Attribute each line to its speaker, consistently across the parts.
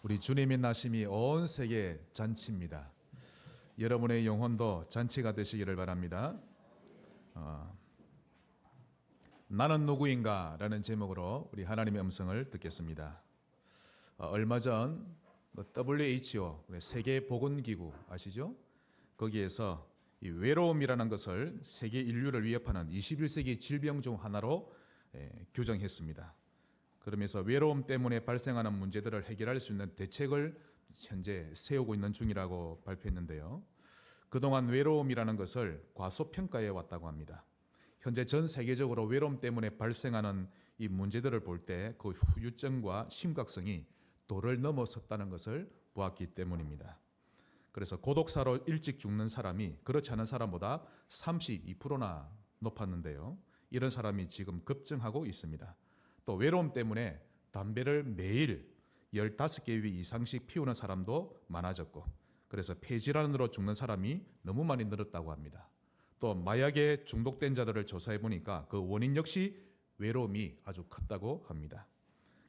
Speaker 1: 우리 주님의 나심이 온 세계 잔치입니다. 여러분의 영혼도 잔치가 되시기를 바랍니다. 나는 누구인가? 라는 제목으로 우리 하나님의 음성을 듣겠습니다. 얼마 전 WHO 세계보건기구 아시죠? 거기에서 이 외로움이라는 것을 세계 인류를 위협하는 21세기 질병 중 하나로 규정했습니다. 그러면서 외로움 때문에 발생하는 문제들을 해결할 수 있는 대책을 현재 세우고 있는 중이라고 발표했는데요. 그동안 외로움이라는 것을 과소평가해 왔다고 합니다. 현재 전 세계적으로 외로움 때문에 발생하는 이 문제들을 볼 때 그 후유증과 심각성이 도를 넘어섰다는 것을 보았기 때문입니다. 그래서 고독사로 일찍 죽는 사람이 그렇지 않은 사람보다 32%나 높았는데요. 이런 사람이 지금 급증하고 있습니다. 또 외로움 때문에 담배를 매일 15개 이상씩 피우는 사람도 많아졌고, 그래서 폐질환으로 죽는 사람이 너무 많이 늘었다고 합니다. 또 마약에 중독된 자들을 조사해 보니까 그 원인 역시 외로움이 아주 컸다고 합니다.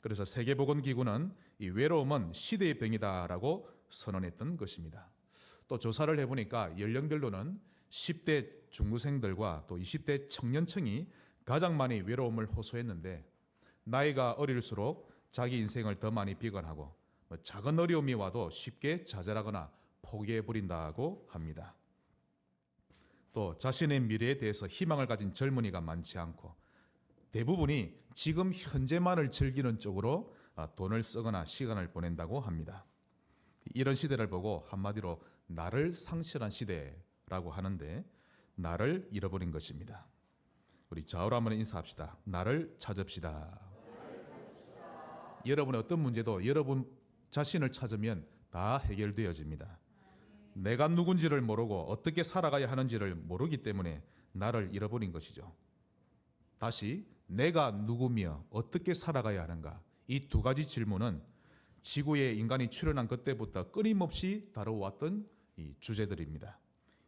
Speaker 1: 그래서 세계보건기구는 이 외로움은 시대의 병이다라고 선언했던 것입니다. 또 조사를 해보니까 연령별로는 10대 중고생들과 또 20대 청년층이 가장 많이 외로움을 호소했는데, 나이가 어릴수록 자기 인생을 더 많이 비관하고 작은 어려움이 와도 쉽게 좌절하거나 포기해버린다고 합니다. 또 자신의 미래에 대해서 희망을 가진 젊은이가 많지 않고 대부분이 지금 현재만을 즐기는 쪽으로 돈을 쓰거나 시간을 보낸다고 합니다. 이런 시대를 보고 한마디로 나를 상실한 시대라고 하는데, 나를 잃어버린 것입니다. 우리 좌우로 한번 인사합시다. 나를 찾읍시다. 여러분의 어떤 문제도 여러분 자신을 찾으면 다 해결되어집니다. 내가 누군지를 모르고 어떻게 살아가야 하는지를 모르기 때문에 나를 잃어버린 것이죠. 다시 내가 누구며 어떻게 살아가야 하는가, 이 두 가지 질문은 지구에 인간이 출현한 그때부터 끊임없이 다뤄왔던 이 주제들입니다.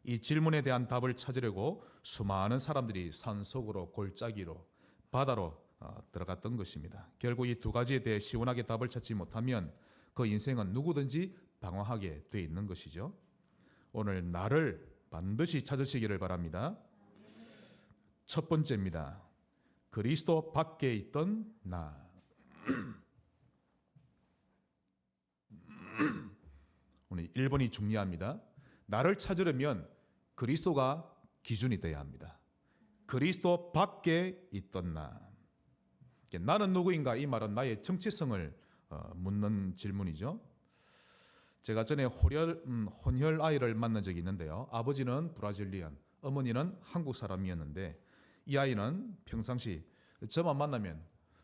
Speaker 1: 이 질문에 대한 답을 찾으려고 수많은 사람들이 산속으로 골짜기로 바다로 들어갔던 것입니다. 결국 이 두 가지에 대해 시원하게 답을 찾지 못하면 그 인생은 누구든지 방황하게 돼 있는 것이죠. 오늘 나를 반드시 찾으시기를 바랍니다. 첫 번째입니다. 그리스도 밖에 있던 나. 오늘 1번이 중요합니다. 나를 찾으려면 그리스도가 기준이 되어야 합니다. 그리스도 밖에 있던 나. 나는 누구인가? 이 말은 나의 정체성을 묻는 질문이죠. 제가 전에 혼혈 아이를 만난 적이 있는데요. 아버지는 브라질리언, 어머니는 한국 사람이었는데, 이 아이는 평상시 저만 만나면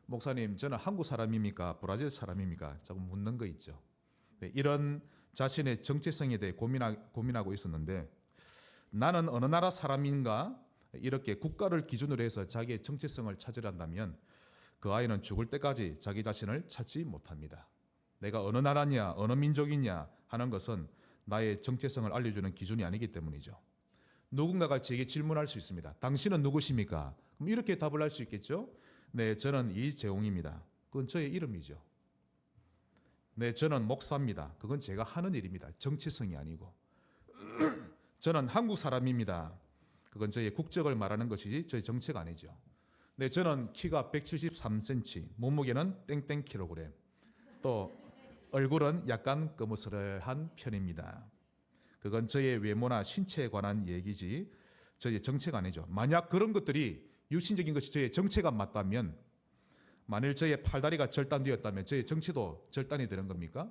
Speaker 1: 목사님 저는 한국 사람입니까? 브라질 사람입니까? 자꾸 묻는 거 있죠. 이런 자신의 정체성에 대해 고민하고 있었는데, 나는 어느 나라 사람인가? 이렇게 국가를 기준으로 해서 자기의 정체성을 찾으란다면 그 아이는 죽을 때까지 자기 자신을 찾지 못합니다. 내가 어느 나라냐, 어느 민족이냐 하는 것은 나의 정체성을 알려주는 기준이 아니기 때문이죠. 누군가가 제게 질문할 수 있습니다. 당신은 누구십니까? 그럼 이렇게 답을 할 수 있겠죠? 네, 저는 이재홍입니다. 그건 저의 이름이죠. 네, 저는 목사입니다. 그건 제가 하는 일입니다. 정체성이 아니고. 저는 한국 사람입니다. 그건 저의 국적을 말하는 것이지 저의 정체가 아니죠. 네, 저는 키가 173cm, 몸무게는 땡땡 킬로그램, 또 얼굴은 약간 거무스름한 편입니다. 그건 저의 외모나 신체에 관한 얘기지 저의 정체가 아니죠. 만약 그런 것들이 유신적인 것이 저의 정체가 맞다면, 만일 저의 팔다리가 절단되었다면 저의 정체도 절단이 되는 겁니까?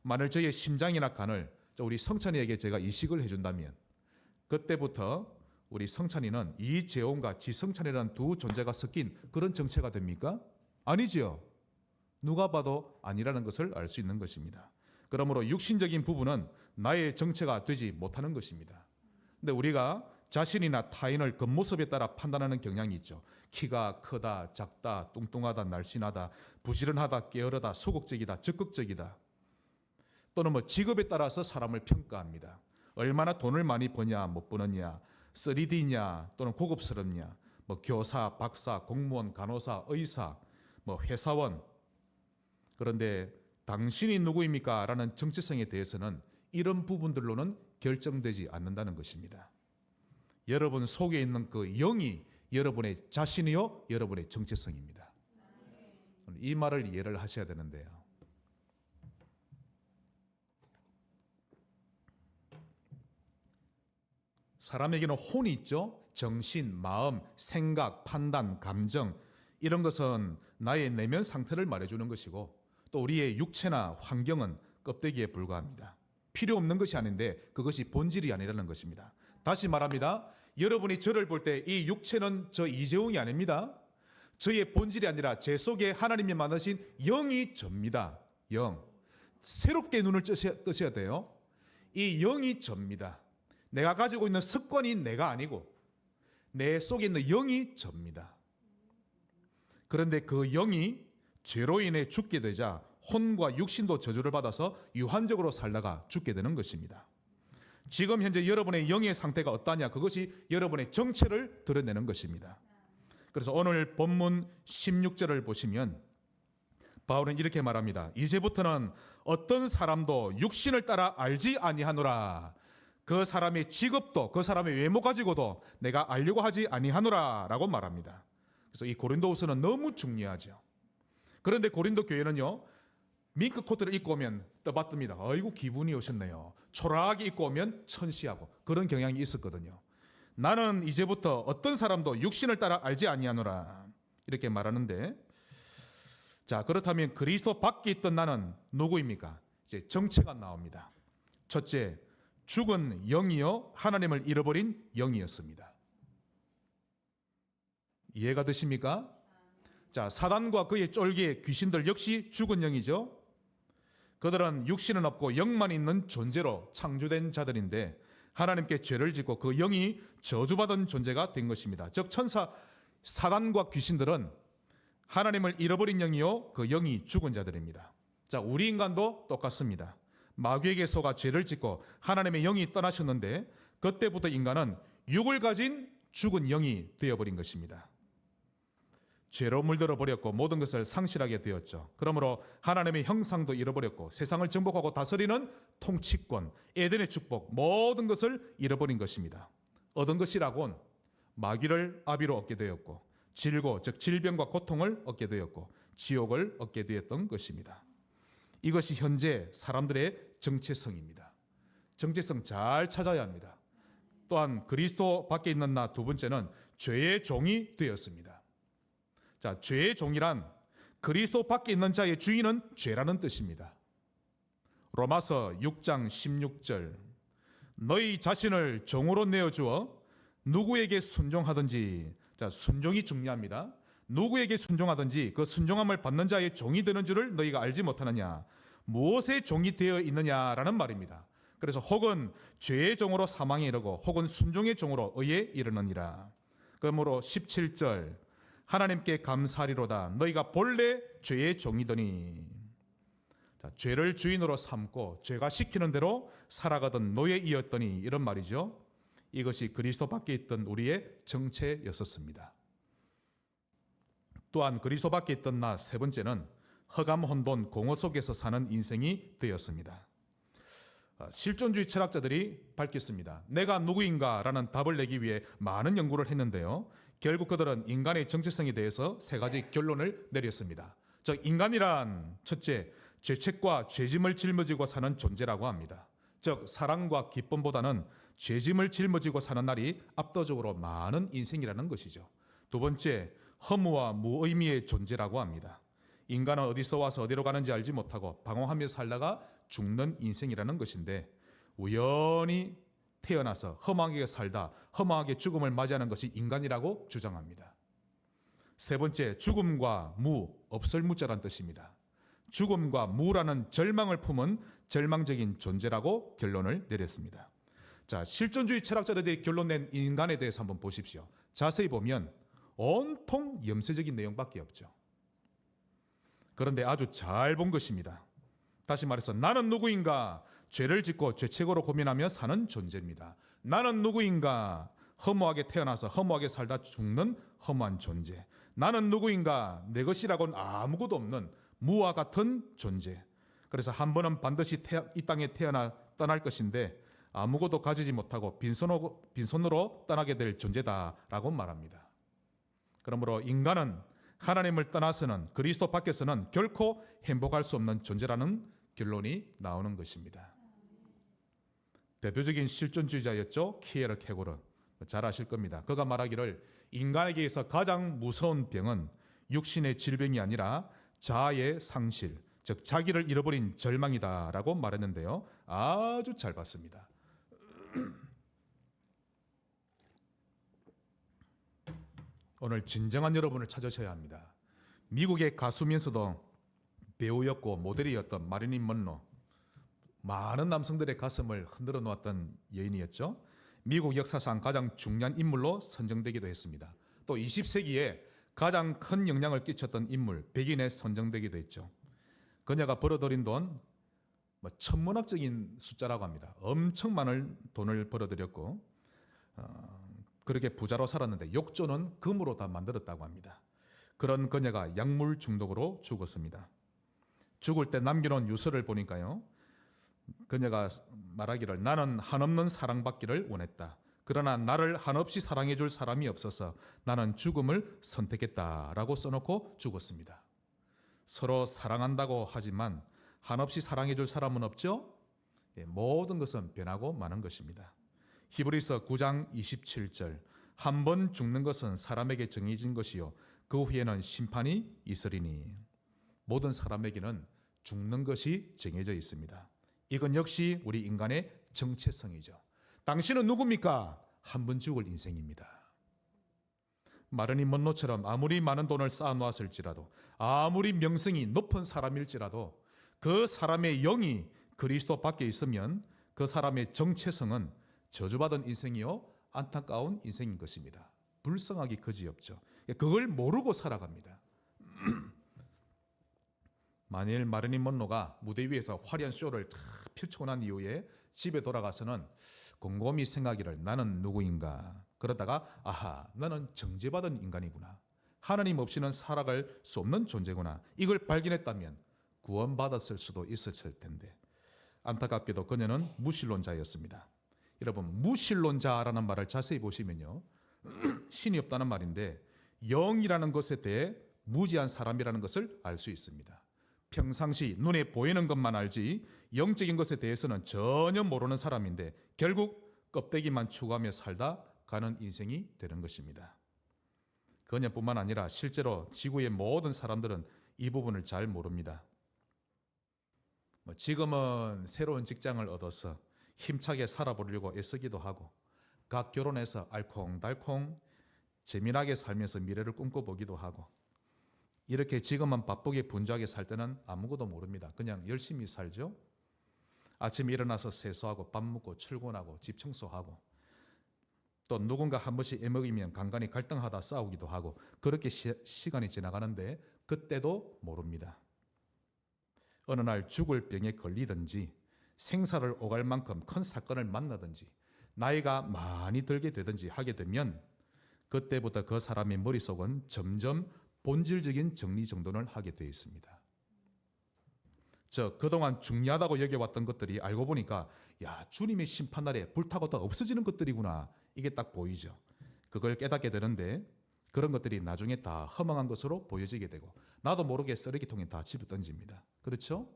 Speaker 1: 만일 저의 심장이나 간을 우리 성찬이에게 제가 이식을 해준다면 그때부터 우리 성찬이는 이재홍과 지성찬이라는 두 존재가 섞인 그런 정체가 됩니까? 아니지요. 누가 봐도 아니라는 것을 알 수 있는 것입니다. 그러므로 육신적인 부분은 나의 정체가 되지 못하는 것입니다. 근데 우리가 자신이나 타인을 겉모습에 따라 판단하는 경향이 있죠. 키가 크다, 작다, 뚱뚱하다, 날씬하다, 부지런하다, 게으르다, 소극적이다, 적극적이다. 또는 직업에 따라서 사람을 평가합니다. 얼마나 돈을 많이 버냐, 못 버느냐, 3D냐, 또는 고급스럽냐, 교사, 박사, 공무원, 간호사, 의사, 회사원. 그런데 당신이 누구입니까? 라는 정체성에 대해서는 이런 부분들로는 결정되지 않는다는 것입니다. 여러분 속에 있는 그 영이 여러분의 자신이요, 여러분의 정체성입니다. 이 말을 이해를 하셔야 되는데요. 사람에게는 혼이 있죠. 정신, 마음, 생각, 판단, 감정, 이런 것은 나의 내면 상태를 말해주는 것이고, 또 우리의 육체나 환경은 껍데기에 불과합니다. 필요 없는 것이 아닌데 그것이 본질이 아니라는 것입니다. 다시 말합니다. 여러분이 저를 볼 때 이 육체는 저 이재웅이 아닙니다. 저의 본질이 아니라 제 속에 하나님이 만드신 영이 접니다. 영. 새롭게 눈을 뜨셔야 돼요. 이 영이 접니다. 내가 가지고 있는 습관이 내가 아니고 내 속에 있는 영이 접니다. 그런데 그 영이 죄로 인해 죽게 되자 혼과 육신도 저주를 받아서 유한적으로 살다가 죽게 되는 것입니다. 지금 현재 여러분의 영의 상태가 어떠냐? 그것이 여러분의 정체를 드러내는 것입니다. 그래서 오늘 본문 16절을 보시면 바울은 이렇게 말합니다. 이제부터는 어떤 사람도 육신을 따라 알지 아니하노라. 그 사람의 직업도 그 사람의 외모 가지고도 내가 알려고 하지 아니하노라 라고 말합니다. 그래서 이 고린도후서는 너무 중요하죠. 그런데 고린도 교회는요, 밍크 코트를 입고 오면 떠받듭니다. 아이고 기분이 오셨네요. 초라하게 입고 오면 천시하고 그런 경향이 있었거든요. 나는 이제부터 어떤 사람도 육신을 따라 알지 아니하노라 이렇게 말하는데, 자 그렇다면 그리스도 밖에 있던 나는 누구입니까? 이제 정체가 나옵니다. 첫째, 죽은 영이요 하나님을 잃어버린 영이었습니다. 이해가 되십니까? 자, 사단과 그의 쫄개 귀신들 역시 죽은 영이죠. 그들은 육신은 없고 영만 있는 존재로 창조된 자들인데 하나님께 죄를 짓고 그 영이 저주받은 존재가 된 것입니다. 즉 천사 사단과 귀신들은 하나님을 잃어버린 영이요 그 영이 죽은 자들입니다. 자, 우리 인간도 똑같습니다. 마귀에게 속아 죄를 짓고 하나님의 영이 떠나셨는데 그때부터 인간은 육을 가진 죽은 영이 되어버린 것입니다. 죄로 물들어 버렸고 모든 것을 상실하게 되었죠. 그러므로 하나님의 형상도 잃어버렸고 세상을 정복하고 다스리는 통치권, 에덴의 축복, 모든 것을 잃어버린 것입니다. 얻은 것이라곤 마귀를 아비로 얻게 되었고 질고 즉 질병과 고통을 얻게 되었고 지옥을 얻게 되었던 것입니다. 이것이 현재 사람들의 정체성입니다. 정체성 잘 찾아야 합니다. 또한 그리스도 밖에 있는 나 두 번째는 죄의 종이 되었습니다. 자, 죄의 종이란 그리스도 밖에 있는 자의 주인은 죄라는 뜻입니다. 로마서 6장 16절 너희 자신을 종으로 내어주어 누구에게 순종하든지, 자 순종이 중요합니다. 누구에게 순종하든지 그 순종함을 받는 자의 종이 되는 줄을 너희가 알지 못하느냐. 무엇의 종이 되어 있느냐라는 말입니다. 그래서 혹은 죄의 종으로 사망에 이르고 혹은 순종의 종으로 의에 이르느니라. 그러므로 17절 하나님께 감사하리로다 너희가 본래 죄의 종이더니, 자, 죄를 주인으로 삼고 죄가 시키는 대로 살아가던 노예이었더니 이런 말이죠. 이것이 그리스도 밖에 있던 우리의 정체였었습니다. 또한 그리스도 밖에 있던 나 세 번째는 허감 혼돈 공허 속에서 사는 인생이 되었습니다. 실존주의 철학자들이 밝혔습니다. 내가 누구인가 라는 답을 내기 위해 많은 연구를 했는데요, 결국 그들은 인간의 정체성에 대해서 세 가지 결론을 내렸습니다. 즉 인간이란 첫째, 죄책과 죄짐을 짊어지고 사는 존재라고 합니다. 즉 사랑과 기쁨보다는 죄짐을 짊어지고 사는 날이 압도적으로 많은 인생이라는 것이죠. 두 번째, 허무와 무의미의 존재라고 합니다. 인간은 어디서 와서 어디로 가는지 알지 못하고 방황하며 살다가 죽는 인생이라는 것인데 우연히 태어나서 허망하게 살다 허망하게 죽음을 맞이하는 것이 인간이라고 주장합니다. 세 번째, 죽음과 무, 없을 무자란 뜻입니다. 죽음과 무라는 절망을 품은 절망적인 존재라고 결론을 내렸습니다. 자, 실존주의 철학자들이 결론낸 인간에 대해서 한번 보십시오. 자세히 보면 온통 염세적인 내용밖에 없죠. 그런데 아주 잘 본 것입니다. 다시 말해서 나는 누구인가? 죄를 짓고 죄책으로 고민하며 사는 존재입니다. 나는 누구인가? 허무하게 태어나서 허무하게 살다 죽는 허무한 존재. 나는 누구인가? 내 것이라고는 아무것도 없는 무와 같은 존재. 그래서 한 번은 반드시 이 땅에 떠날 것인데 아무것도 가지지 못하고 빈손으로 떠나게 될 존재다라고 말합니다. 그러므로 인간은 하나님을 떠나서는, 그리스도 밖에서는 결코 행복할 수 없는 존재라는 결론이 나오는 것입니다. 대표적인 실존주의자였죠. 키에르케고르. 잘 아실 겁니다. 그가 말하기를 인간에게서 가장 무서운 병은 육신의 질병이 아니라 자아의 상실, 즉 자기를 잃어버린 절망이다라고 말했는데요. 아주 잘 봤습니다. 오늘 진정한 여러분을 찾으셔야 합니다. 미국의 가수면서도 배우였고 모델이었던 마릴린 먼로, 많은 남성들의 가슴을 흔들어 놓았던 여인이었죠. 미국 역사상 가장 중요한 인물로 선정되기도 했습니다. 또 20세기에 가장 큰 영향을 끼쳤던 인물, 백인에 선정되기도 했죠. 그녀가 벌어들인 돈, 천문학적인 숫자라고 합니다. 엄청 많은 돈을 벌어들였고 그렇게 부자로 살았는데 욕조는 금으로 다 만들었다고 합니다. 그런 그녀가 약물 중독으로 죽었습니다. 죽을 때 남겨놓은 유서를 보니까요, 그녀가 말하기를 나는 한없는 사랑받기를 원했다. 그러나 나를 한없이 사랑해줄 사람이 없어서 나는 죽음을 선택했다라고 써놓고 죽었습니다. 서로 사랑한다고 하지만 한없이 사랑해줄 사람은 없죠? 모든 것은 변하고 마는 것입니다. 히브리서 9장 27절, 한 번 죽는 것은 사람에게 정해진 것이요 그 후에는 심판이 있으리니. 모든 사람에게는 죽는 것이 정해져 있습니다. 이건 역시 우리 인간의 정체성이죠. 당신은 누굽니까? 한 번 죽을 인생입니다. 마르닌 먼로처럼 아무리 많은 돈을 쌓아놓았을지라도, 아무리 명성이 높은 사람일지라도 그 사람의 영이 그리스도 밖에 있으면 그 사람의 정체성은 저주받은 인생이요 안타까운 인생인 것입니다. 불쌍하기 그지없죠. 그걸 모르고 살아갑니다. 만일 마릴린 먼로가 무대 위에서 화려한 쇼를 다 펼치고 난 이후에 집에 돌아가서는 곰곰이 생각하기를 나는 누구인가? 그러다가 아하, 나는 정죄받은 인간이구나. 하나님 없이는 살아갈 수 없는 존재구나. 이걸 발견했다면 구원받았을 수도 있었을 텐데 안타깝게도 그녀는 무신론자였습니다. 여러분, 무신론자라는 말을 자세히 보시면요, 신이 없다는 말인데 영이라는 것에 대해 무지한 사람이라는 것을 알 수 있습니다. 평상시 눈에 보이는 것만 알지 영적인 것에 대해서는 전혀 모르는 사람인데 결국 껍데기만 추구하며 살다 가는 인생이 되는 것입니다. 그녀뿐만 아니라 실제로 지구의 모든 사람들은 이 부분을 잘 모릅니다. 지금은 새로운 직장을 얻어서 힘차게 살아보려고 애쓰기도 하고 각 결혼해서 알콩달콩 재미나게 살면서 미래를 꿈꿔보기도 하고, 이렇게 지금은 바쁘게 분주하게 살 때는 아무것도 모릅니다. 그냥 열심히 살죠. 아침에 일어나서 세수하고 밥 먹고 출근하고 집 청소하고, 또 누군가 한 번씩 애먹이면 간간히 갈등하다 싸우기도 하고, 그렇게 시간이 지나가는데 그때도 모릅니다. 어느 날 죽을 병에 걸리든지 생사를 오갈 만큼 큰 사건을 만나든지 나이가 많이 들게 되든지 하게 되면 그때부터 그 사람의 머릿속은 점점 본질적인 정리정돈을 하게 되어 있습니다. 그동안 중요하다고 여겨왔던 것들이 알고 보니까 주님의 심판날에 불타고 다 없어지는 것들이구나, 이게 딱 보이죠. 그걸 깨닫게 되는데 그런 것들이 나중에 다 허망한 것으로 보여지게 되고 나도 모르게 쓰레기통에 다 집어 던집니다. 그렇죠?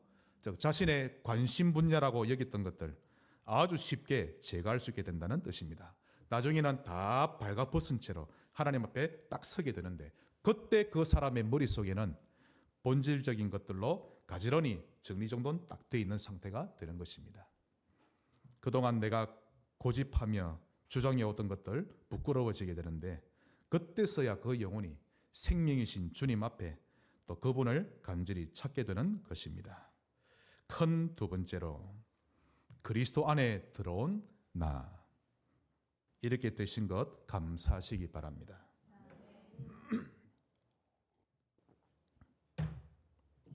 Speaker 1: 자신의 관심 분야라고 여겼던 것들 아주 쉽게 제거할 수 있게 된다는 뜻입니다. 나중에는 다 발가벗은 채로 하나님 앞에 딱 서게 되는데 그때 그 사람의 머릿속에는 본질적인 것들로 가지런히 정리정돈 딱 돼 있는 상태가 되는 것입니다. 그동안 내가 고집하며 주장해오던 것들 부끄러워지게 되는데 그때서야 그 영혼이 생명이신 주님 앞에 또 그분을 간절히 찾게 되는 것입니다. 큰 두 번째로 그리스도 안에 들어온 나, 이렇게 되신 것 감사하시기 바랍니다.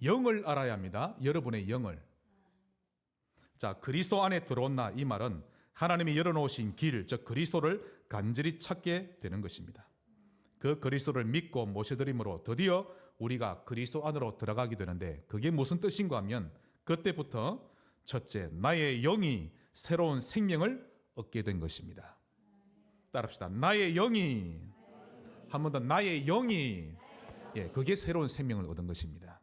Speaker 1: 영을 알아야 합니다. 여러분의 영을. 그리스도 안에 들어온 나, 이 말은 하나님이 열어놓으신 길, 즉 그리스도를 간절히 찾게 되는 것입니다. 그 그리스도를 믿고 모셔드림으로 드디어 우리가 그리스도 안으로 들어가게 되는데 그게 무슨 뜻인가 하면 그때부터 첫째, 나의 영이 새로운 생명을 얻게 된 것입니다. 따라합시다. 나의 영이, 한 번 더, 나의 영이, 그게 새로운 생명을 얻은 것입니다.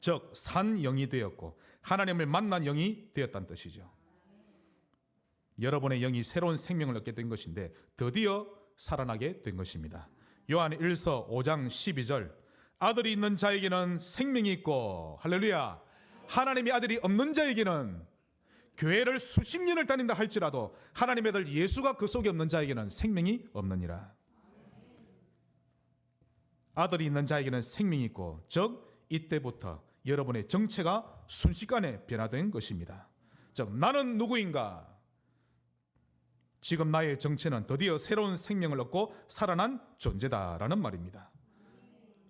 Speaker 1: 즉 산 영이 되었고 하나님을 만난 영이 되었다는 뜻이죠. 여러분의 영이 새로운 생명을 얻게 된 것인데 드디어 살아나게 된 것입니다. 요한 1서 5장 12절, 아들이 있는 자에게는 생명이 있고, 할렐루야, 하나님의 아들이 없는 자에게는, 교회를 수십 년을 다닌다 할지라도 하나님의 아들 예수가 그 속에 없는 자에게는 생명이 없느니라. 아들이 있는 자에게는 생명이 있고, 즉 이때부터 여러분의 정체가 순식간에 변화된 것입니다. 즉 나는 누구인가? 지금 나의 정체는 드디어 새로운 생명을 얻고 살아난 존재다라는 말입니다.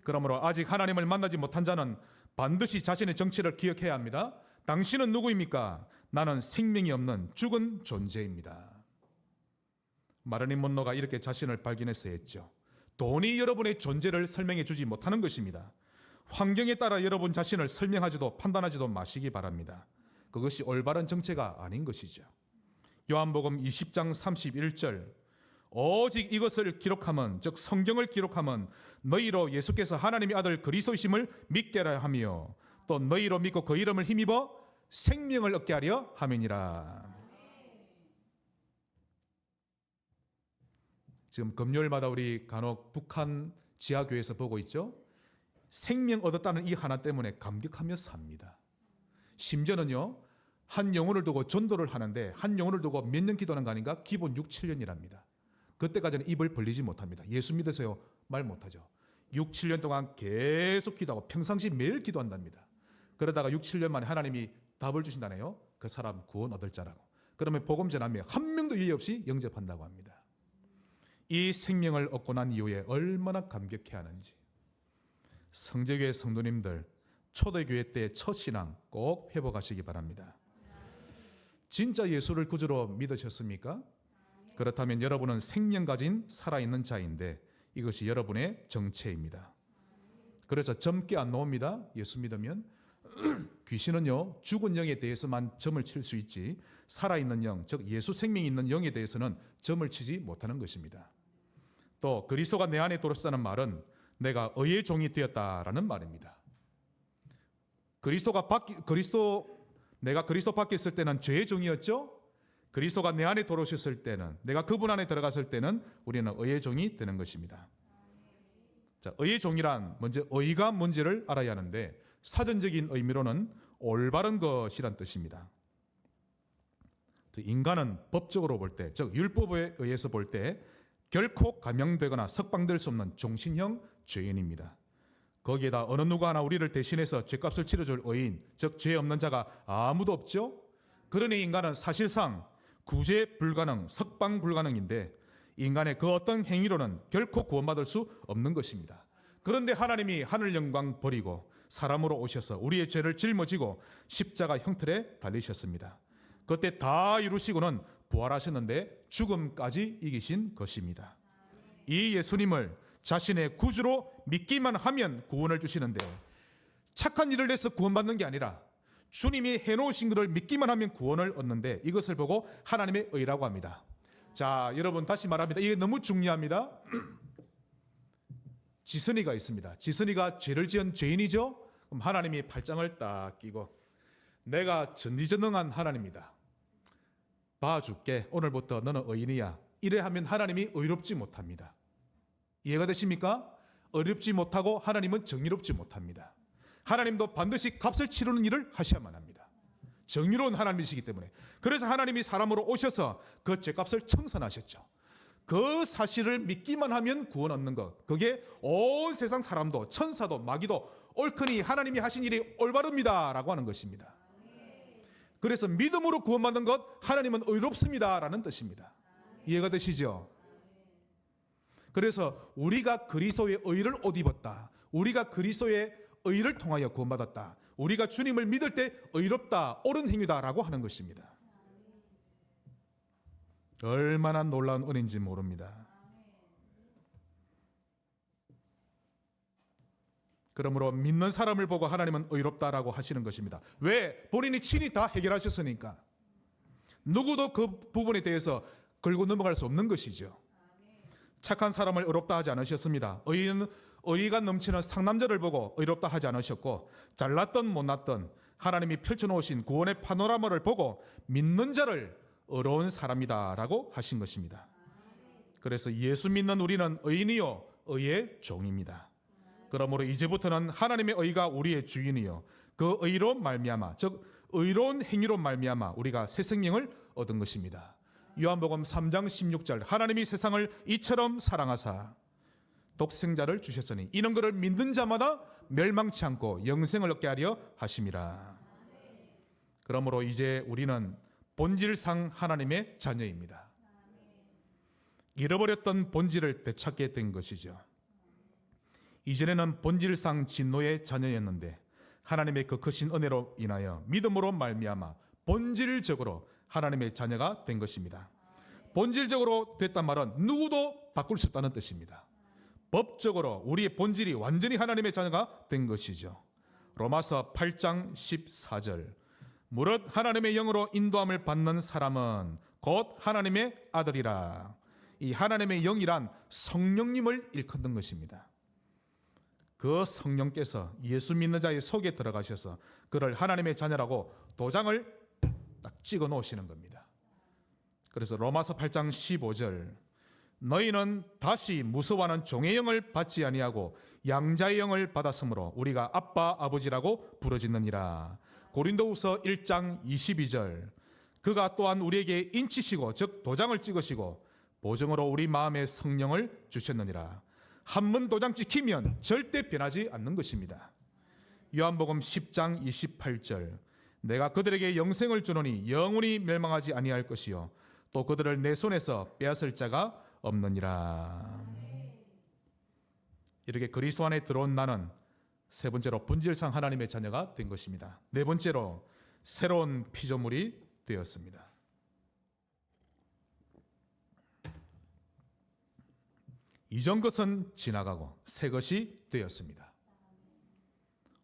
Speaker 1: 그러므로 아직 하나님을 만나지 못한 자는 반드시 자신의 정체를 기억해야 합니다. 당신은 누구입니까? 나는 생명이 없는 죽은 존재입니다. 마르린 먼로가 이렇게 자신을 발견해서 했죠. 돈이 여러분의 존재를 설명해 주지 못하는 것입니다. 환경에 따라 여러분 자신을 설명하지도 판단하지도 마시기 바랍니다. 그것이 올바른 정체가 아닌 것이죠. 요한복음 20장 31절, 오직 이것을 기록하면, 즉 성경을 기록하면 너희로 예수께서 하나님의 아들 그리스도이심을 믿게 하려 하며 또 너희로 믿고 그 이름을 힘입어 생명을 얻게 하려 함이니라. 지금 금요일마다 우리 간혹 북한 지하교회에서 보고 있죠. 생명 얻었다는 이 하나 때문에 감격하며 삽니다. 심지어는요, 한 영혼을 두고 전도를 하는데 한 영혼을 두고 몇 년 기도하는 거 아닌가? 기본 6, 7년이랍니다. 그때까지는 입을 벌리지 못합니다. 예수 믿어서요 말 못하죠. 6, 7년 동안 계속 기도하고 평상시 매일 기도한답니다. 그러다가 6, 7년 만에 하나님이 답을 주신다네요. 그 사람 구원 얻을 자라고. 그러면 복음 전하며 한 명도 예의 없이 영접한다고 합니다. 이 생명을 얻고 난 이후에 얼마나 감격해야 하는지. 성제교회 성도님들, 초대교회 때 첫 신앙 꼭 회복하시기 바랍니다. 진짜 예수를 구주로 믿으셨습니까? 그렇다면 여러분은 생명 가진 살아있는 자인데 이것이 여러분의 정체입니다. 그래서 점괘 안 나옵니다. 예수 믿으면. 귀신은요 죽은 영에 대해서만 점을 칠 수 있지 살아있는 영, 즉 예수 생명이 있는 영에 대해서는 점을 치지 못하는 것입니다. 또 그리스도가 내 안에 들어섰다는 말은 내가 의의 종이 되었다라는 말입니다. 내가 그리스도 밖에 있을 때는 죄의 종이었죠. 그리스도가 내 안에 들어오셨을 때는, 내가 그분 안에 들어갔을 때는 우리는 의의 종이 되는 것입니다. 자, 의의 종이란 먼저 의가 뭔지를 알아야 하는데 사전적인 의미로는 올바른 것이란 뜻입니다. 인간은 법적으로 볼 때, 즉 율법에 의해서 볼 때 결코 감형되거나 석방될 수 없는 종신형 죄인입니다. 거기에다 어느 누구 하나 우리를 대신해서 죄값을 치러줄 의인, 즉 죄 없는 자가 아무도 없죠. 그러니 인간은 사실상 구제 불가능, 석방 불가능인데 인간의 그 어떤 행위로는 결코 구원받을 수 없는 것입니다. 그런데 하나님이 하늘 영광 버리고 사람으로 오셔서 우리의 죄를 짊어지고 십자가 형틀에 달리셨습니다. 그때 다 이루시고는 부활하셨는데 죽음까지 이기신 것입니다. 이 예수님을 자신의 구주로 믿기만 하면 구원을 주시는데 착한 일을 해서 구원받는 게 아니라 주님이 해놓으신 것을 믿기만 하면 구원을 얻는데 이것을 보고 하나님의 의라고 합니다. 자, 여러분 다시 말합니다. 이게 너무 중요합니다. 지선이가 있습니다. 지선이가 죄를 지은 죄인이죠. 그럼 하나님이 팔짱을 딱 끼고 내가 전지전능한 하나님이다. 봐줄게. 오늘부터 너는 의인이야. 이래 하면 하나님이 의롭지 못합니다. 이해가 되십니까? 의롭지 못하고 하나님은 정의롭지 못합니다. 하나님도 반드시 값을 치르는 일을 하셔야만 합니다. 정의로운 하나님이시기 때문에. 그래서 하나님이 사람으로 오셔서 그 죄값을 청산하셨죠. 그 사실을 믿기만 하면 구원 얻는 것. 그게 온 세상 사람도 천사도 마귀도 옳거니 하나님이 하신 일이 올바릅니다 라고 하는 것입니다. 그래서 믿음으로 구원받는 것, 하나님은 의롭습니다 라는 뜻입니다. 이해가 되시죠? 그래서 우리가 그리스도의 의를 옷 입었다. 우리가 그리스도의 의를 통하여 구원받았다. 우리가 주님을 믿을 때 의롭다, 옳은 행위다라고 하는 것입니다. 얼마나 놀라운 은혜인지 모릅니다. 그러므로 믿는 사람을 보고 하나님은 의롭다라고 하시는 것입니다. 왜? 본인이 친히 다 해결하셨으니까. 누구도 그 부분에 대해서 걸고 넘어갈 수 없는 것이죠. 착한 사람을 의롭다 하지 않으셨습니다. 의리가 넘치는 상남자를 보고 의롭다 하지 않으셨고, 잘났던 못났던 하나님이 펼쳐놓으신 구원의 파노라마를 보고 믿는 자를 의로운 사람이다라고 하신 것입니다. 그래서 예수 믿는 우리는 의인이요 의의 종입니다. 그러므로 이제부터는 하나님의 의가 우리의 주인이요 그 의로 말미암아, 즉 의로운 행위로 말미암아 우리가 새 생명을 얻은 것입니다. 요한복음 3장 16절, 하나님이 세상을 이처럼 사랑하사 독생자를 주셨으니 이는 그를 믿는 자마다 멸망치 않고 영생을 얻게 하려 하심이라. 그러므로 이제 우리는 본질상 하나님의 자녀입니다. 잃어버렸던 본질을 되찾게 된 것이죠. 이전에는 본질상 진노의 자녀였는데 하나님의 그 크신 은혜로 인하여 믿음으로 말미암아 본질적으로 하나님의 자녀가 된 것입니다. 본질적으로 됐단 말은 누구도 바꿀 수 없다는 뜻입니다. 법적으로 우리의 본질이 완전히 하나님의 자녀가 된 것이죠. 로마서 8장 14절, 무릇 하나님의 영으로 인도함을 받는 사람은 곧 하나님의 아들이라. 이 하나님의 영이란 성령님을 일컫는 것입니다. 그 성령께서 예수 믿는 자의 속에 들어가셔서 그를 하나님의 자녀라고 도장을 딱 찍어 놓으시는 겁니다. 그래서 로마서 8장 15절, 너희는 다시 무서워하는 종의 영을 받지 아니하고 양자의 영을 받았으므로 우리가 아빠 아버지라고 부르짖느니라. 고린도후서 1장 22절, 그가 또한 우리에게 인치시고 즉 도장을 찍으시고 보증으로 우리 마음에 성령을 주셨느니라. 한 번 도장 찍히면 절대 변하지 않는 것입니다. 요한복음 10장 28절, 내가 그들에게 영생을 주노니 영원히 멸망하지 아니할 것이요 또 그들을 내 손에서 빼앗을 자가 없느니라. 이렇게 그리스도 안에 들어온 나는 세 번째로 본질상 하나님의 자녀가 된 것입니다. 네 번째로 새로운 피조물이 되었습니다. 이전 것은 지나가고 새 것이 되었습니다.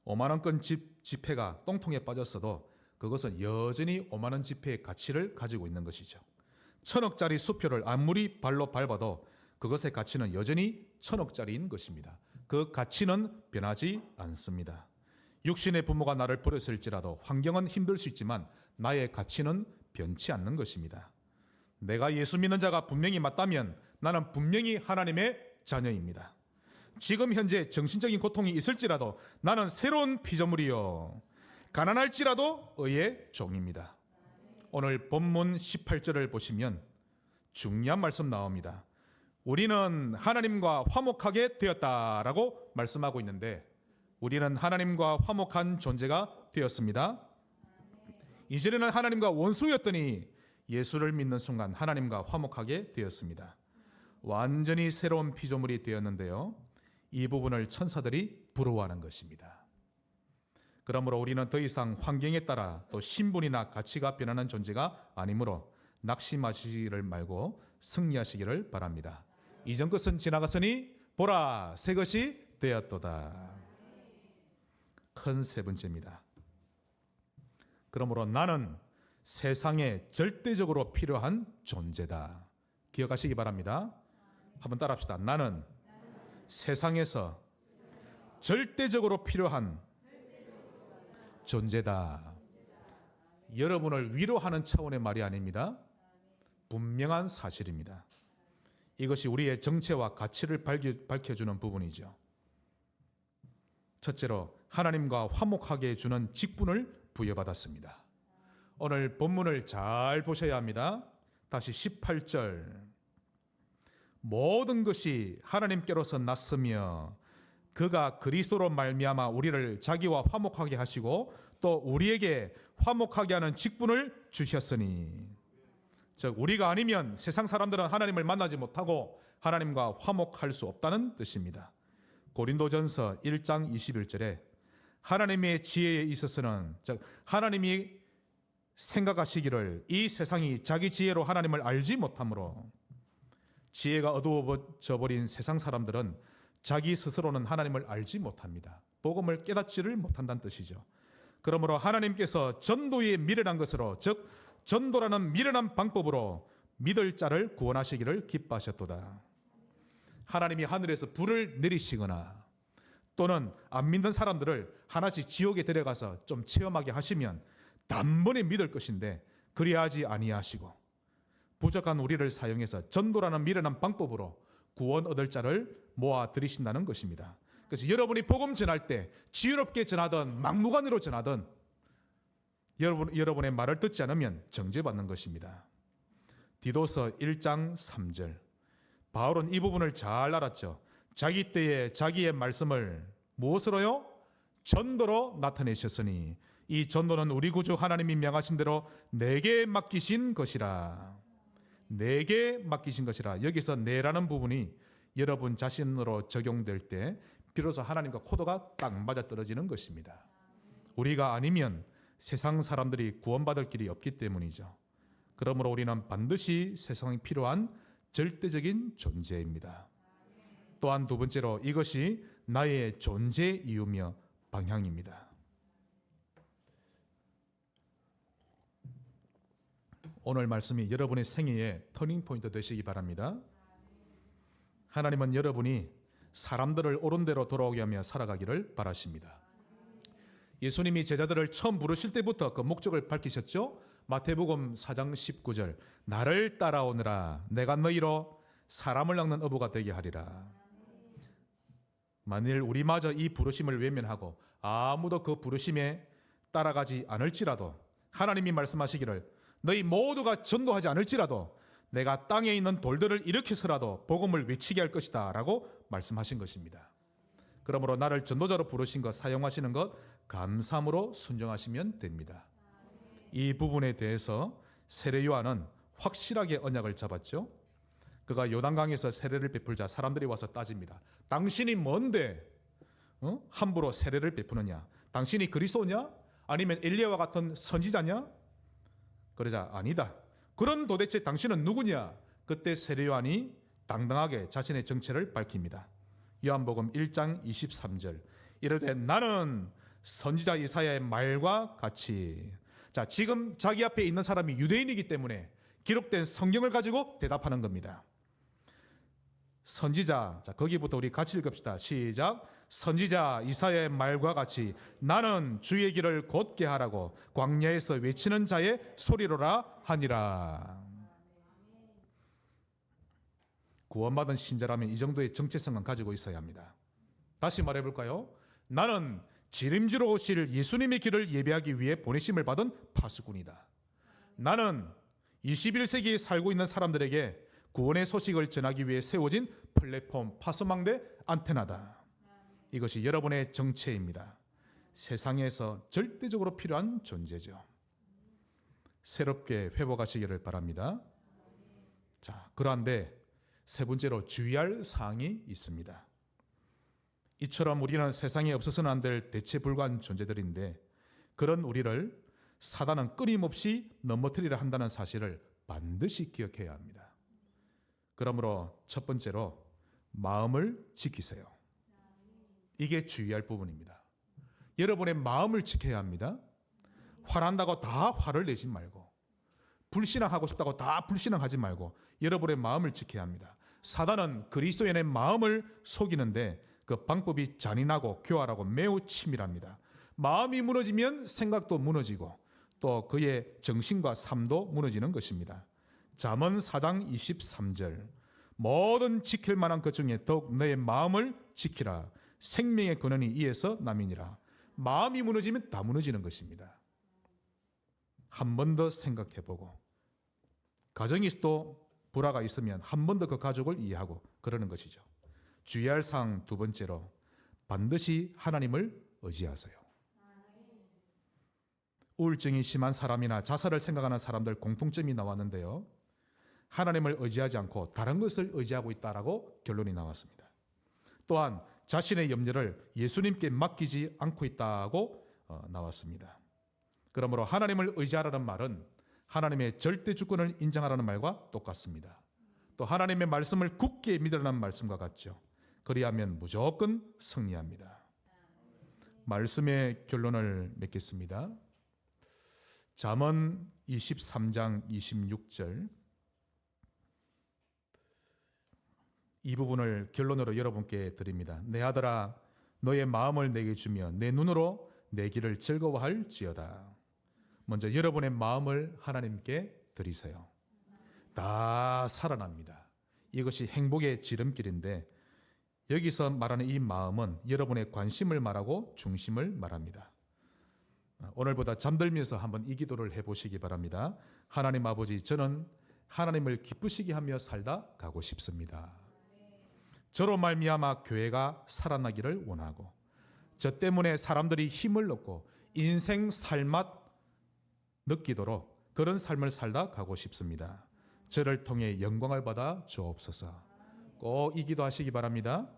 Speaker 1: 5만 원권 지폐가 똥통에 빠졌어도 그것은 여전히 5만 원 지폐의 가치를 가지고 있는 것이죠. 1,000억짜리 수표를 아무리 발로 밟아도 그것의 가치는 여전히 1,000억짜리인 것입니다. 그 가치는 변하지 않습니다. 육신의 부모가 나를 버렸을지라도 환경은 힘들 수 있지만 나의 가치는 변치 않는 것입니다. 내가 예수 믿는 자가 분명히 맞다면 나는 분명히 하나님의 자녀입니다. 지금 현재 정신적인 고통이 있을지라도 나는 새로운 피조물이요 가난할지라도 의의 종입니다. 오늘 본문 18절을 보시면 중요한 말씀 나옵니다. 우리는 하나님과 화목하게 되었다라고 말씀하고 있는데 우리는 하나님과 화목한 존재가 되었습니다. 이전에는 하나님과 원수였더니 예수를 믿는 순간 하나님과 화목하게 되었습니다. 완전히 새로운 피조물이 되었는데요. 이 부분을 천사들이 부러워하는 것입니다. 그러므로 우리는 더 이상 환경에 따라 또 신분이나 가치가 변하는 존재가 아니므로 낙심하시기를 말고 승리하시기를 바랍니다. 이전 것은 지나갔으니 보라 새 것이 되었도다. 큰 세 번째입니다. 그러므로 나는 세상에 절대적으로 필요한 존재다. 기억하시기 바랍니다. 한번 따라합시다. 나는 세상에서 절대적으로 필요한 존재다. 여러분을 위로하는 차원의 말이 아닙니다. 분명한 사실입니다. 이것이 우리의 정체와 가치를 밝혀주는 부분이죠. 첫째로 하나님과 화목하게 해주는 직분을 부여받았습니다. 오늘 본문을 잘 보셔야 합니다. 다시 18절, 모든 것이 하나님께로서 났으며 그가 그리스도로 말미암아 우리를 자기와 화목하게 하시고 또 우리에게 화목하게 하는 직분을 주셨으니, 즉 우리가 아니면 세상 사람들은 하나님을 만나지 못하고 하나님과 화목할 수 없다는 뜻입니다. 고린도전서 1장 21절에 하나님의 지혜에 있어서는, 즉 하나님이 생각하시기를 이 세상이 자기 지혜로 하나님을 알지 못하므로 지혜가 어두워져 버린 세상 사람들은 자기 스스로는 하나님을 알지 못합니다. 복음을 깨닫지를 못한다는 뜻이죠. 그러므로 하나님께서 전도에 미련한 것으로, 즉 전도라는 미련한 방법으로 믿을 자를 구원하시기를 기뻐하셨도다. 하나님이 하늘에서 불을 내리시거나 또는 안 믿는 사람들을 하나씩 지옥에 데려가서 좀 체험하게 하시면 단번에 믿을 것인데 그리하지 아니하시고 부족한 우리를 사용해서 전도라는 미련한 방법으로 구원 얻을 자를 모아 들이신다는 것입니다. 그래서 여러분이 복음 전할 때 지혜롭게 전하든 막무가내로 전하든 여러분의 말을 듣지 않으면 정죄받는 것입니다. 디도서 1장 3절. 바울은 이 부분을 잘 알았죠. 자기 때에 자기의 말씀을 무엇으로요? 전도로 나타내셨으니 이 전도는 우리 구주 하나님이 명하신 대로 내게 맡기신 것이라. 내게 맡기신 것이라. 여기서 내라는 부분이 여러분 자신으로 적용될 때 비로소 하나님과 코드가 딱 맞아떨어지는 것입니다. 우리가 아니면 세상 사람들이 구원받을 길이 없기 때문이죠. 그러므로 우리는 반드시 세상에 필요한 절대적인 존재입니다. 또한 두 번째로 이것이 나의 존재 이유며 방향입니다. 오늘 말씀이 여러분의 생애의 터닝포인트 되시기 바랍니다. 하나님은 여러분이 사람들을 옳은 대로 돌아오게 하며 살아가기를 바라십니다. 예수님이 제자들을 처음 부르실 때부터 그 목적을 밝히셨죠. 마태복음 4장 19절 나를 따라오느라 내가 너희로 사람을 낚는 어부가 되게 하리라. 만일 우리마저 이 부르심을 외면하고 아무도 그 부르심에 따라가지 않을지라도 하나님이 말씀하시기를 너희 모두가 전도하지 않을지라도 내가 땅에 있는 돌들을 일으켜서라도 복음을 외치게 할 것이다 라고 말씀하신 것입니다. 그러므로 나를 전도자로 부르신 것, 사용하시는 것 감사함으로 순종하시면 됩니다. 이 부분에 대해서 세례 요한은 확실하게 언약을 잡았죠. 그가 요단강에서 세례를 베풀자 사람들이 와서 따집니다. 당신이 뭔데 함부로 세례를 베푸느냐? 당신이 그리스도냐? 아니면 엘리야와 같은 선지자냐? 그러자 아니다. 그런 도대체 당신은 누구냐? 그때 세례 요한이 당당하게 자신의 정체를 밝힙니다. 요한복음 1장 23절 이르되 나는 선지자 이사야의 말과 같이. 자, 지금 자기 앞에 있는 사람이 유대인이기 때문에 기록된 성경을 가지고 대답하는 겁니다. 선지자, 자 거기부터 우리 같이 읽읍시다. 시작. 선지자 이사야의 말과 같이 나는 주의 길을 곧게 하라고 광야에서 외치는 자의 소리로라 하니라. 구원받은 신자라면 이 정도의 정체성은 가지고 있어야 합니다. 다시 말해볼까요? 나는 지림지로 오실 예수님의 길을 예배하기 위해 보내심을 받은 파수꾼이다. 나는 21세기에 살고 있는 사람들에게 구원의 소식을 전하기 위해 세워진 플랫폼, 파수망대, 안테나다. 이것이 여러분의 정체입니다. 세상에서 절대적으로 필요한 존재죠. 새롭게 회복하시기를 바랍니다. 자, 그런데 세 번째로 주의할 사항이 있습니다. 이처럼 우리는 세상에 없어서는 안 될 대체 불가한 존재들인데 그런 우리를 사단은 끊임없이 넘어뜨리려 한다는 사실을 반드시 기억해야 합니다. 그러므로 첫 번째로 마음을 지키세요. 이게 주의할 부분입니다. 여러분의 마음을 지켜야 합니다. 화난다고 다 화를 내지 말고 불신앙하고 싶다고 다 불신앙하지 말고 여러분의 마음을 지켜야 합니다. 사단은 그리스도인의 마음을 속이는데 그 방법이 잔인하고 교활하고 매우 치밀합니다. 마음이 무너지면 생각도 무너지고 또 그의 정신과 삶도 무너지는 것입니다. 잠언 4장 23절 모든 지킬 만한 것 중에 더욱 너의 마음을 지키라. 생명의 근원이 이에서 남이니라. 마음이 무너지면 다 무너지는 것입니다. 한 번 더 생각해보고 가정이 또 불화가 있으면 한 번 더 그 가족을 이해하고 그러는 것이죠. 주의할 사항 두 번째로 반드시 하나님을 의지하세요. 우울증이 심한 사람이나 자살을 생각하는 사람들 공통점이 나왔는데요. 하나님을 의지하지 않고 다른 것을 의지하고 있다라고 결론이 나왔습니다. 또한 자신의 염려를 예수님께 맡기지 않고 있다고 나왔습니다. 그러므로 하나님을 의지하라는 말은 하나님의 절대 주권을 인정하라는 말과 똑같습니다. 또 하나님의 말씀을 굳게 믿으라는 말씀과 같죠. 그리하면 무조건 승리합니다. 말씀의 결론을 맺겠습니다. 잠언 23장 26절, 이 부분을 결론으로 여러분께 드립니다. 내 아들아, 너의 마음을 내게 주며 내 눈으로 내 길을 즐거워할지어다. 먼저 여러분의 마음을 하나님께 드리세요. 다 살아납니다. 이것이 행복의 지름길인데, 여기서 말하는 이 마음은 여러분의 관심을 말하고 중심을 말합니다. 오늘보다 잠들면서 한번 이 기도를 해보시기 바랍니다. 하나님 아버지, 저는 하나님을 기쁘시게 하며 살다 가고 싶습니다. 저로 말미암아 교회가 살아나기를 원하고, 저 때문에 사람들이 힘을 얻고 인생 살맛 느끼도록 그런 삶을 살다 가고 싶습니다. 저를 통해 영광을 받아 주옵소서. 꼭 이 기도하시기 바랍니다.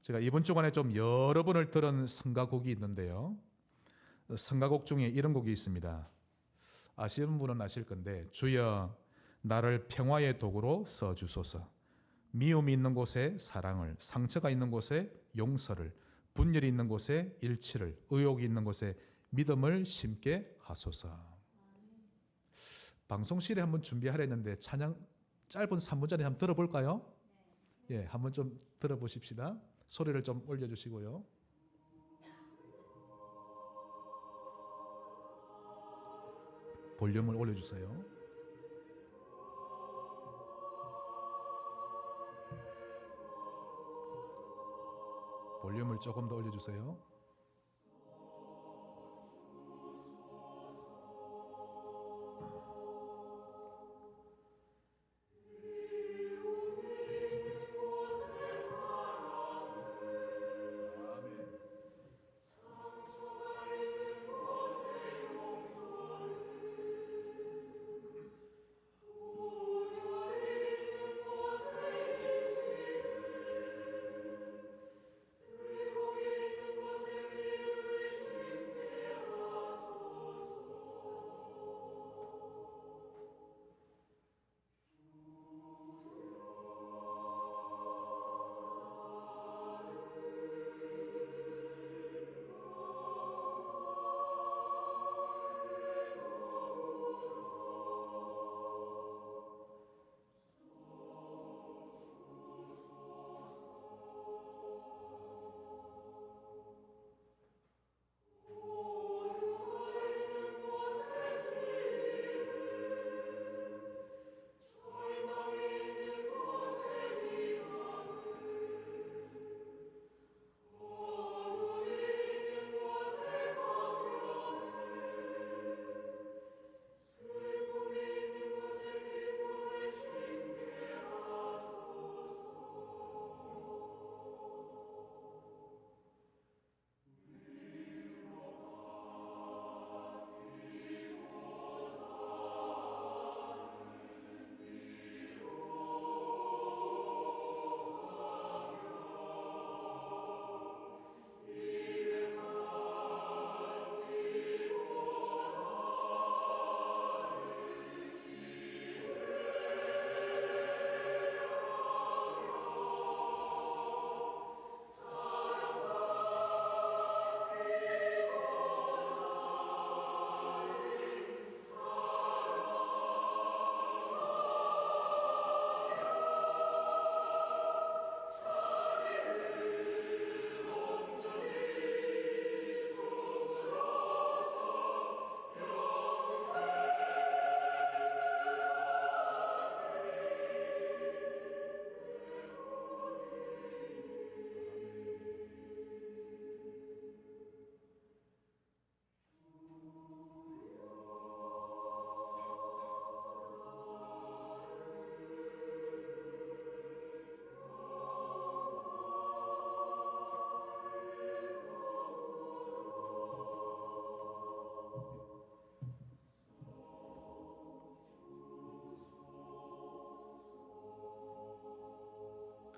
Speaker 1: 제가 이번 주간에 좀 여러 번을 들은 성가곡이 있는데요, 성가곡 중에 이런 곡이 있습니다. 아시는 분은 아실 건데, 주여 나를 평화의 도구로 써주소서. 미움이 있는 곳에 사랑을, 상처가 있는 곳에 용서를, 분열이 있는 곳에 일치를, 의욕이 있는 곳에 믿음을 심게 하소서. 방송실에 한번 준비하려 했는데 찬양 짧은 3분짜리 한번 들어볼까요? 예, 한번 좀 들어보십시다. 소리를 좀 올려주시고요. 볼륨을 올려주세요. 볼륨을 조금 더 올려주세요.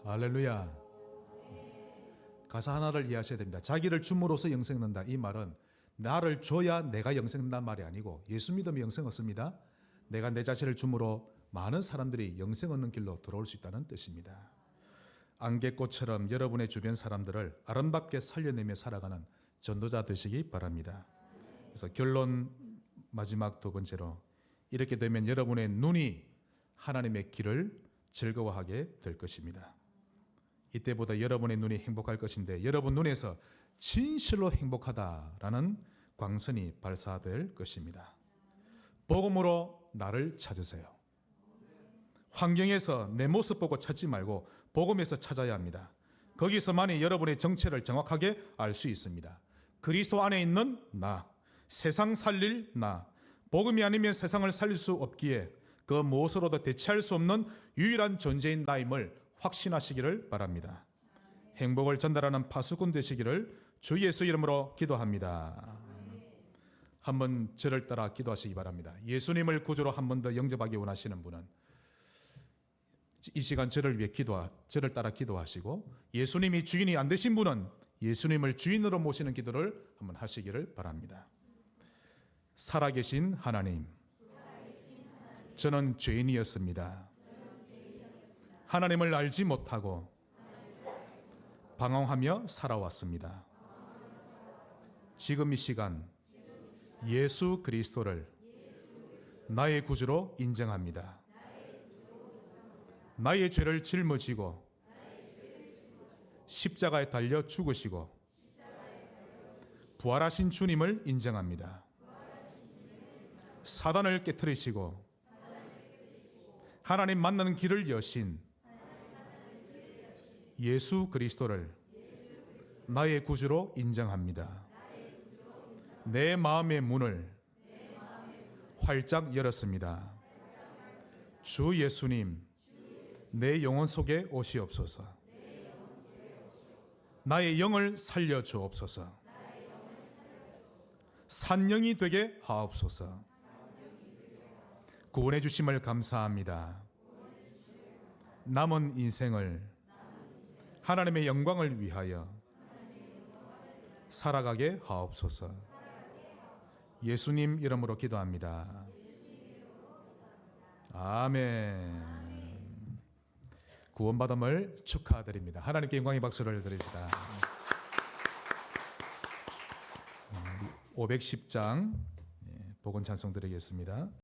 Speaker 1: 할렐루야. 가사 하나를 이해하셔야 됩니다. 자기를 줌으로써 영생 얻는다. 이 말은 나를 줘야 내가 영생 얻는다는 말이 아니고, 예수 믿으면 영생 얻습니다. 내가 내 자신을 줌으로 많은 사람들이 영생 얻는 길로 들어올 수 있다는 뜻입니다. 안개꽃처럼 여러분의 주변 사람들을 아름답게 살려내며 살아가는 전도자 되시기 바랍니다. 그래서 결론 마지막 두 번째로, 이렇게 되면 여러분의 눈이 하나님의 길을 즐거워하게 될 것입니다. 이때보다 여러분의 눈이 행복할 것인데, 여러분 눈에서 진실로 행복하다라는 광선이 발사될 것입니다. 복음으로 나를 찾으세요. 환경에서 내 모습 보고 찾지 말고 복음에서 찾아야 합니다. 거기서만이 여러분의 정체를 정확하게 알 수 있습니다. 그리스도 안에 있는 나, 세상 살릴 나, 복음이 아니면 세상을 살릴 수 없기에 그 무엇으로도 대체할 수 없는 유일한 존재인 나임을 확신하시기를 바랍니다. 행복을 전달하는 파수꾼 되시기를 주 예수 이름으로 기도합니다. 한번 저를 따라 기도하시기 바랍니다. 예수님을 구주로 한 번 더 영접하기 원하시는 분은 이 시간 저를 따라 기도하시고, 예수님이 주인이 안 되신 분은 예수님을 주인으로 모시는 기도를 한번 하시기를 바랍니다. 살아계신 하나님, 저는 죄인이었습니다. 하나님을 알지 못하고 방황하며 살아왔습니다. 지금 이 시간 예수 그리스도를 나의 구주로 인정합니다. 나의 죄를 짊어지고 십자가에 달려 죽으시고 부활하신 주님을 인정합니다. 사단을 깨뜨리시고 하나님 만나는 길을 여신 예수 그리스도를 나의 구주로 인정합니다. 내 마음의 문을 활짝 열었습니다. 주 예수님, 내 영혼 속에 오시옵소서. 나의 영을 살려 주옵소서. 산영이 되게 하옵소서. 구원해 주심을 감사합니다. 남은 인생을 하나님의 영광을 위하여 살아가게 하옵소서. 예수님 이름으로 기도합니다. 아멘. 구원받음을 축하드립니다. 하나님께 영광의 박수를 드립니다. 510장 복음 찬송 드리겠습니다.